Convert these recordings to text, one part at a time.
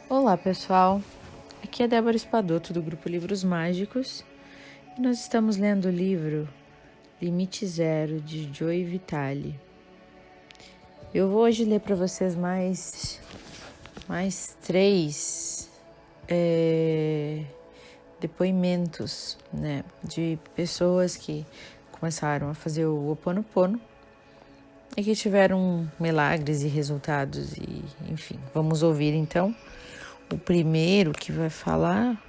Olá pessoal, aqui é Débora Espadoto do Grupo Livros Mágicos e nós estamos lendo o livro Limite Zero de Joy Vitale. Eu vou hoje ler para vocês mais três depoimentos, de pessoas que começaram a fazer o Ho Oponopono e que tiveram milagres e resultados e enfim, vamos ouvir então. O primeiro que vai falar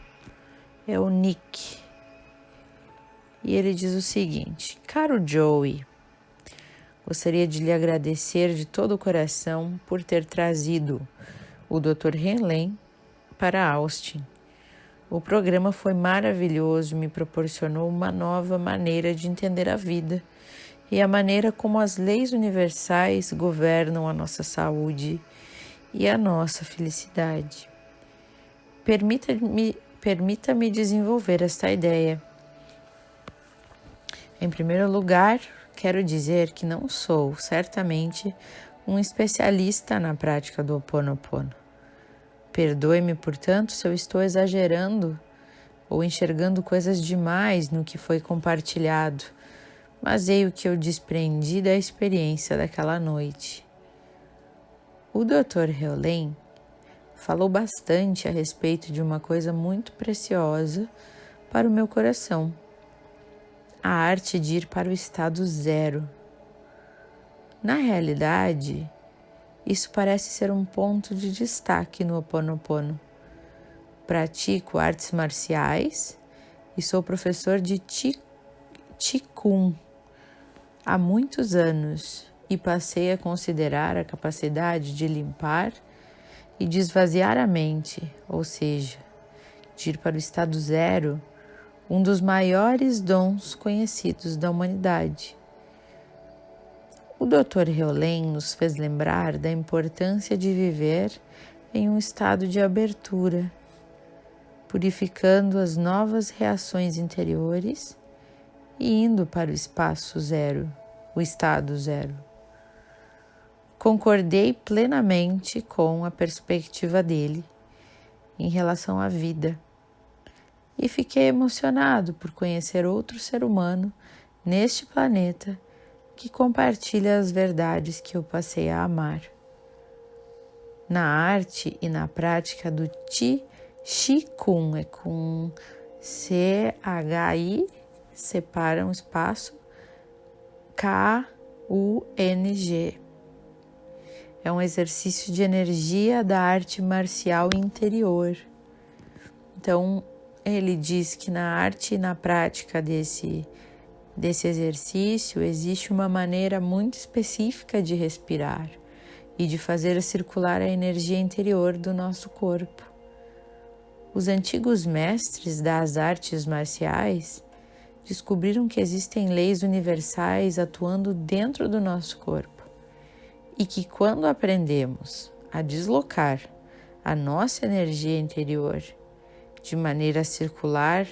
é o Nick. E ele diz o seguinte: Caro Joey, gostaria de lhe agradecer de todo o coração por ter trazido o Dr. Helen para Austin. O programa foi maravilhoso e me proporcionou uma nova maneira de entender a vida e a maneira como as leis universais governam a nossa saúde e a nossa felicidade. Permita-me desenvolver esta ideia. Em primeiro lugar, quero dizer que não sou, certamente, um especialista na prática do Ho Oponopono. Perdoe-me, portanto, se eu estou exagerando ou enxergando coisas demais no que foi compartilhado, mas é o que eu desprendi da experiência daquela noite. O Dr. Helen falou bastante a respeito de uma coisa muito preciosa para o meu coração: a arte de ir para o estado zero. Na realidade, isso parece ser um ponto de destaque no Ho Oponopono. Pratico artes marciais e sou professor de Qigong há muitos anos e passei a considerar a capacidade de limpar e de esvaziar a mente, ou seja, de ir para o estado zero, um dos maiores dons conhecidos da humanidade. O Dr. Helen nos fez lembrar da importância de viver em um estado de abertura, purificando as novas reações interiores e indo para o espaço zero, o estado zero. Concordei plenamente com a perspectiva dele em relação à vida e fiquei emocionado por conhecer outro ser humano neste planeta que compartilha as verdades que eu passei a amar. Na arte e na prática do Qigong, é com C-H-I, separa um espaço, K-U-N-G. É um exercício de energia da arte marcial interior. Então, ele diz que na arte e na prática desse exercício existe uma maneira muito específica de respirar e de fazer circular a energia interior do nosso corpo. Os antigos mestres das artes marciais descobriram que existem leis universais atuando dentro do nosso corpo e que quando aprendemos a deslocar a nossa energia interior de maneira circular,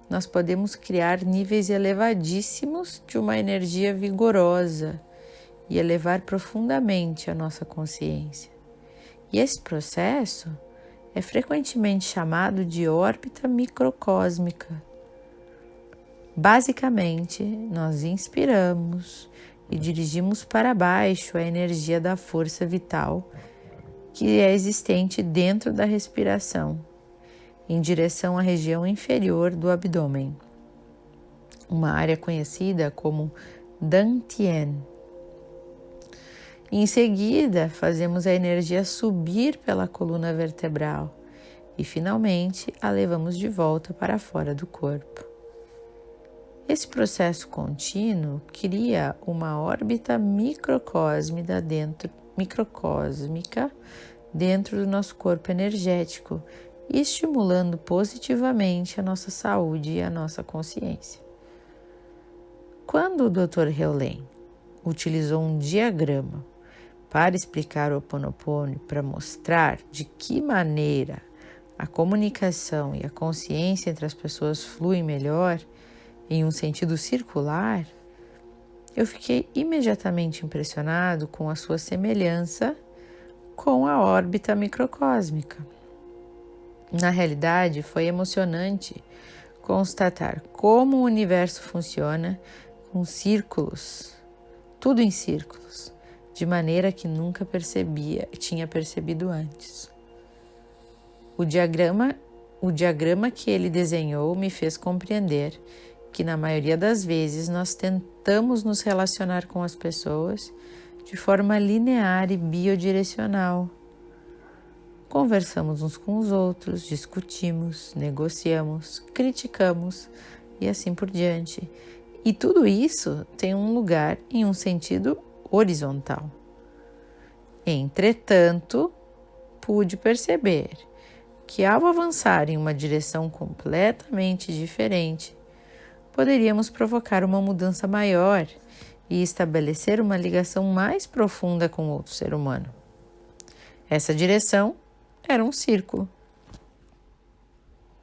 nós podemos criar níveis elevadíssimos de uma energia vigorosa e elevar profundamente a nossa consciência. E esse processo é frequentemente chamado de órbita microcósmica. Basicamente, nós inspiramos e dirigimos para baixo a energia da força vital que é existente dentro da respiração, em direção à região inferior do abdômen, uma área conhecida como Dantian. Em seguida, fazemos a energia subir pela coluna vertebral e, finalmente, a levamos de volta para fora do corpo. Esse processo contínuo cria uma órbita microcósmica dentro do nosso corpo energético, estimulando positivamente a nossa saúde e a nossa consciência. Quando o Dr. Helen utilizou um diagrama para explicar o Ho Oponopono e para mostrar de que maneira a comunicação e a consciência entre as pessoas fluem melhor em um sentido circular, eu fiquei imediatamente impressionado com a sua semelhança com a órbita microcósmica. Na realidade, foi emocionante constatar como o universo funciona com círculos, tudo em círculos, de maneira que nunca tinha percebido antes. O diagrama que ele desenhou me fez compreender que na maioria das vezes nós tentamos nos relacionar com as pessoas de forma linear e biodirecional. Conversamos uns com os outros, discutimos, negociamos, criticamos e assim por diante. E tudo isso tem um lugar em um sentido horizontal. Entretanto, pude perceber que ao avançar em uma direção completamente diferente, poderíamos provocar uma mudança maior e estabelecer uma ligação mais profunda com outro ser humano. Essa direção era um círculo.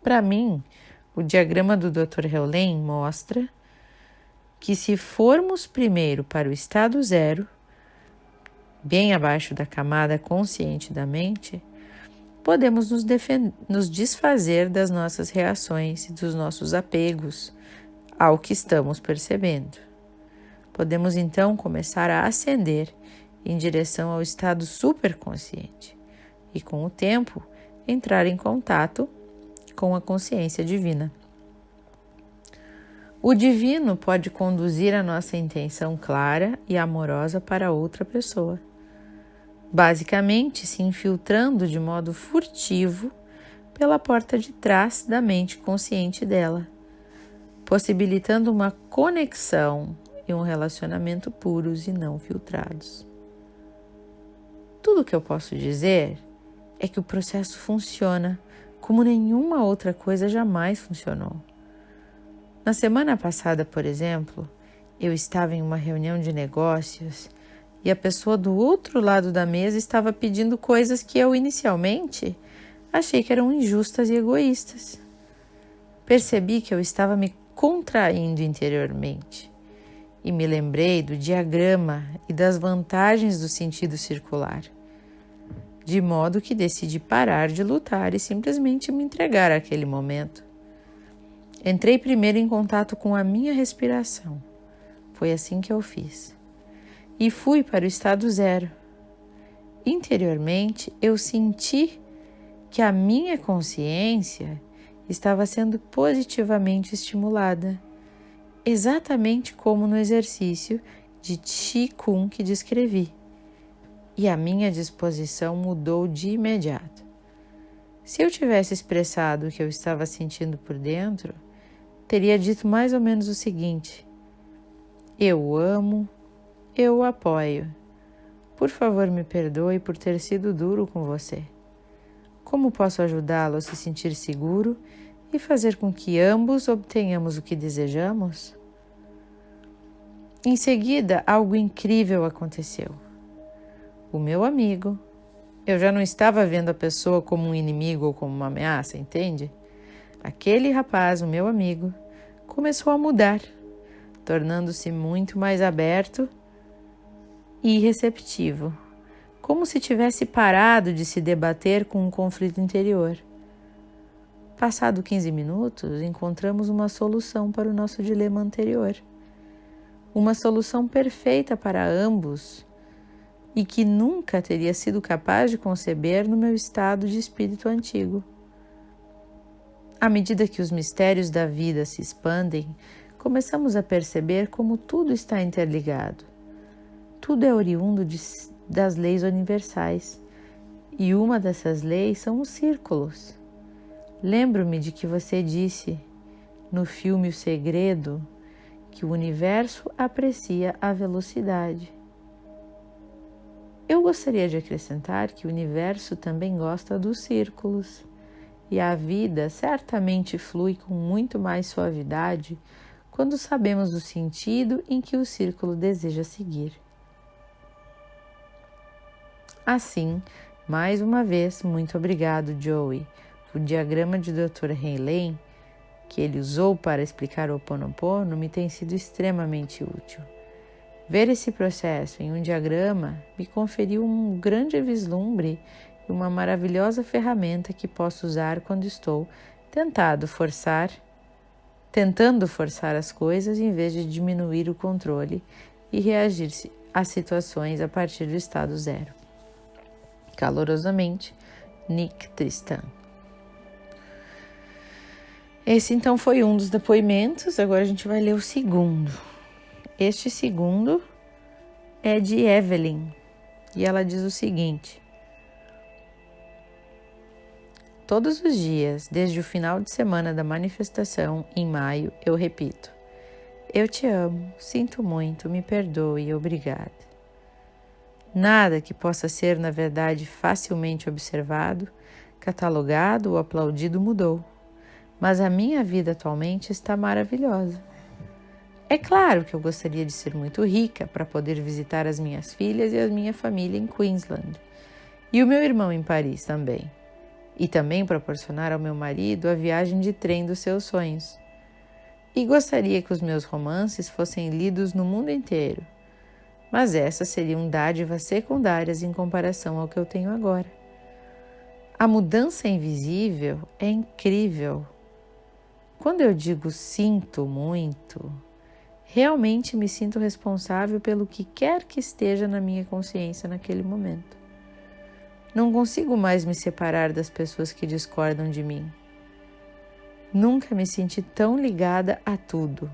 Para mim, o diagrama do Dr. Heulen mostra que se formos primeiro para o estado zero, bem abaixo da camada consciente da mente, podemos nos desfazer das nossas reações e dos nossos apegos ao que estamos percebendo. Podemos então começar a ascender em direção ao estado superconsciente e, com o tempo, entrar em contato com a consciência divina. O divino pode conduzir a nossa intenção clara e amorosa para outra pessoa, basicamente se infiltrando de modo furtivo pela porta de trás da mente consciente dela, possibilitando uma conexão e um relacionamento puros e não filtrados. Tudo o que eu posso dizer é que o processo funciona como nenhuma outra coisa jamais funcionou. Na semana passada, por exemplo, eu estava em uma reunião de negócios e a pessoa do outro lado da mesa estava pedindo coisas que eu inicialmente achei que eram injustas e egoístas. Percebi que eu estava me contraindo interiormente e me lembrei do diagrama e das vantagens do sentido circular, de modo que decidi parar de lutar e simplesmente me entregar àquele momento. Entrei primeiro em contato com a minha respiração. Foi assim que eu fiz. E fui para o estado zero. Interiormente, eu senti que a minha consciência estava sendo positivamente estimulada, exatamente como no exercício de Qigong que descrevi. E a minha disposição mudou de imediato. Se eu tivesse expressado o que eu estava sentindo por dentro, teria dito mais ou menos o seguinte: eu o amo, eu o apoio. Por favor, me perdoe por ter sido duro com você. Como posso ajudá-lo a se sentir seguro e fazer com que ambos obtenhamos o que desejamos? Em seguida, algo incrível aconteceu. O meu amigo, eu já não estava vendo a pessoa como um inimigo ou como uma ameaça, entende? Aquele rapaz, o meu amigo, começou a mudar, tornando-se muito mais aberto e receptivo, como se tivesse parado de se debater com um conflito interior. Passado 15 minutos, encontramos uma solução para o nosso dilema anterior. Uma solução perfeita para ambos e que nunca teria sido capaz de conceber no meu estado de espírito antigo. À medida que os mistérios da vida se expandem, começamos a perceber como tudo está interligado. Tudo é oriundo das leis universais, e uma dessas leis são os círculos. Lembro-me de que você disse, no filme O Segredo, que o universo aprecia a velocidade. Eu gostaria de acrescentar que o universo também gosta dos círculos, e a vida certamente flui com muito mais suavidade quando sabemos o sentido em que o círculo deseja seguir. Assim, mais uma vez, muito obrigado, Joey. O diagrama de Dr. Heulen, que ele usou para explicar o Ho Oponopono, me tem sido extremamente útil. Ver esse processo em um diagrama me conferiu um grande vislumbre e uma maravilhosa ferramenta que posso usar quando estou tentando forçar as coisas em vez de diminuir o controle e reagir às situações a partir do estado zero. Calorosamente, Nick Tristan. Esse então foi um dos depoimentos, agora a gente vai ler o segundo. Este segundo é de Evelyn e ela diz o seguinte: todos os dias, desde o final de semana da manifestação, em maio, eu repito: eu te amo, sinto muito, me perdoe, obrigada. Nada que possa ser, na verdade, facilmente observado, catalogado ou aplaudido mudou, mas a minha vida atualmente está maravilhosa. É claro que eu gostaria de ser muito rica para poder visitar as minhas filhas e a minha família em Queensland, e o meu irmão em Paris também, e também proporcionar ao meu marido a viagem de trem dos seus sonhos. E gostaria que os meus romances fossem lidos no mundo inteiro, mas essas seriam dádivas secundárias em comparação ao que eu tenho agora. A mudança invisível é incrível. Quando eu digo sinto muito, realmente me sinto responsável pelo que quer que esteja na minha consciência naquele momento. Não consigo mais me separar das pessoas que discordam de mim. Nunca me senti tão ligada a tudo.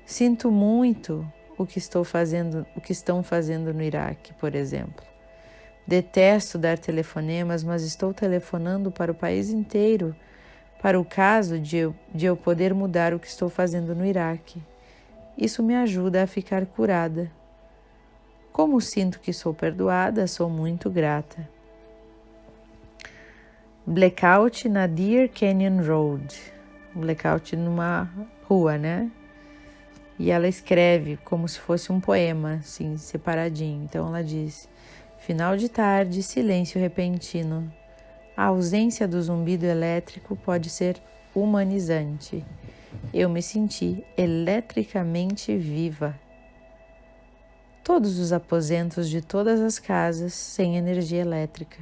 Sinto muito o que estão fazendo no Iraque, por exemplo. Detesto dar telefonemas, mas estou telefonando para o país inteiro, para o caso de eu poder mudar o que estou fazendo no Iraque. Isso me ajuda a ficar curada. Como sinto que sou perdoada, sou muito grata. Blackout na Deer Canyon Road. Blackout numa rua, né? E ela escreve como se fosse um poema, assim, separadinho. Então ela diz: final de tarde, silêncio repentino. A ausência do zumbido elétrico pode ser humanizante. Eu me senti eletricamente viva. Todos os aposentos de todas as casas sem energia elétrica.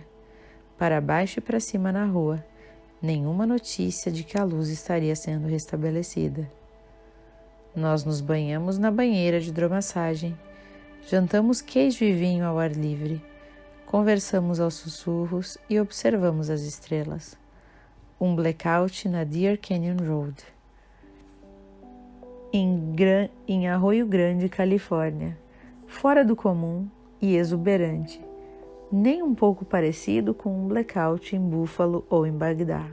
Para baixo e para cima na rua. Nenhuma notícia de que a luz estaria sendo restabelecida. Nós nos banhamos na banheira de hidromassagem. Jantamos queijo e vinho ao ar livre. Conversamos aos sussurros e observamos as estrelas. Um blackout na Deer Canyon Road. Em Arroio Grande, Califórnia. Fora do comum e exuberante. Nem um pouco parecido com um blackout em Buffalo ou em Bagdá.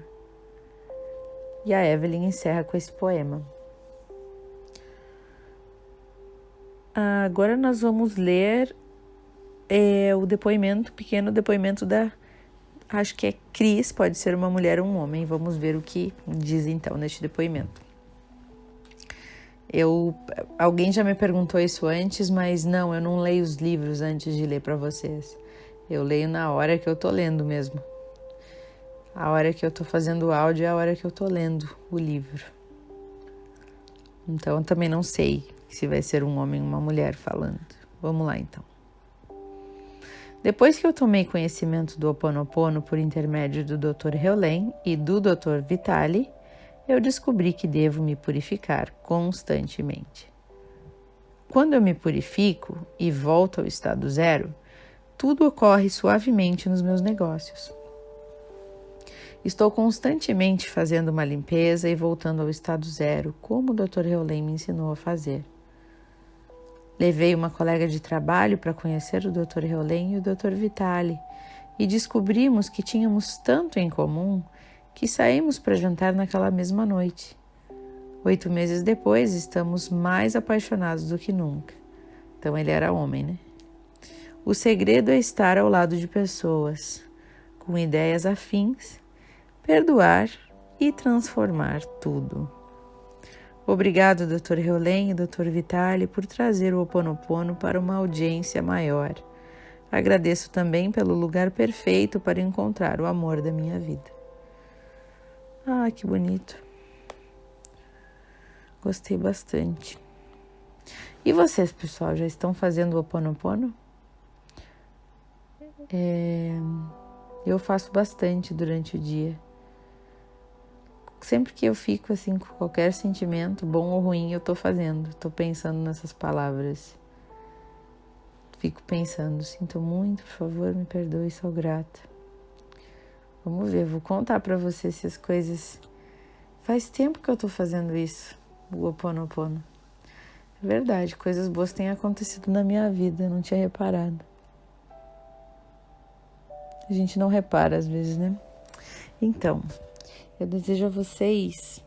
E a Evelyn encerra com esse poema. Agora nós vamos ler o pequeno depoimento da, acho que é Cris, pode ser uma mulher ou um homem. Vamos ver o que diz então neste depoimento. Alguém já me perguntou isso antes, mas não, eu não leio os livros antes de ler para vocês. Eu leio na hora que eu tô lendo mesmo. A hora que eu tô fazendo o áudio é a hora que eu tô lendo o livro. Então eu também não sei se vai ser um homem ou uma mulher falando. Vamos lá então. Depois que eu tomei conhecimento do Ho Oponopono por intermédio do Dr. Heolen e do Dr. Vitali, eu descobri que devo me purificar constantemente. Quando eu me purifico e volto ao estado zero, tudo ocorre suavemente nos meus negócios. Estou constantemente fazendo uma limpeza e voltando ao estado zero, como o Dr. Heolen me ensinou a fazer. Levei uma colega de trabalho para conhecer o Dr. Heolen e o Dr. Vitali e descobrimos que tínhamos tanto em comum que saímos para jantar naquela mesma noite. 8 meses depois, estamos mais apaixonados do que nunca. Então ele era homem, né? O segredo é estar ao lado de pessoas com ideias afins, perdoar e transformar tudo. Obrigado, Dr. Heolen e Dr. Vitali, por trazer o Ho Oponopono para uma audiência maior. Agradeço também pelo lugar perfeito para encontrar o amor da minha vida. Ah, que bonito. Gostei bastante. E vocês, pessoal, já estão fazendo o Ho Oponopono? Eu faço bastante durante o dia. Sempre que eu fico assim com qualquer sentimento, bom ou ruim, eu tô fazendo. Tô pensando nessas palavras. Fico pensando, sinto muito, por favor, me perdoe, sou grata. Vamos ver, vou contar pra você se as coisas... Faz tempo que eu tô fazendo isso, o Ho Oponopono. É verdade, coisas boas têm acontecido na minha vida, eu não tinha reparado. A gente não repara às vezes, né? Então, eu desejo a vocês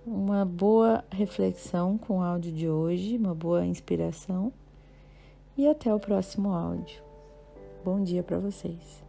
uma boa reflexão com o áudio de hoje, uma boa inspiração e até o próximo áudio. Bom dia para vocês.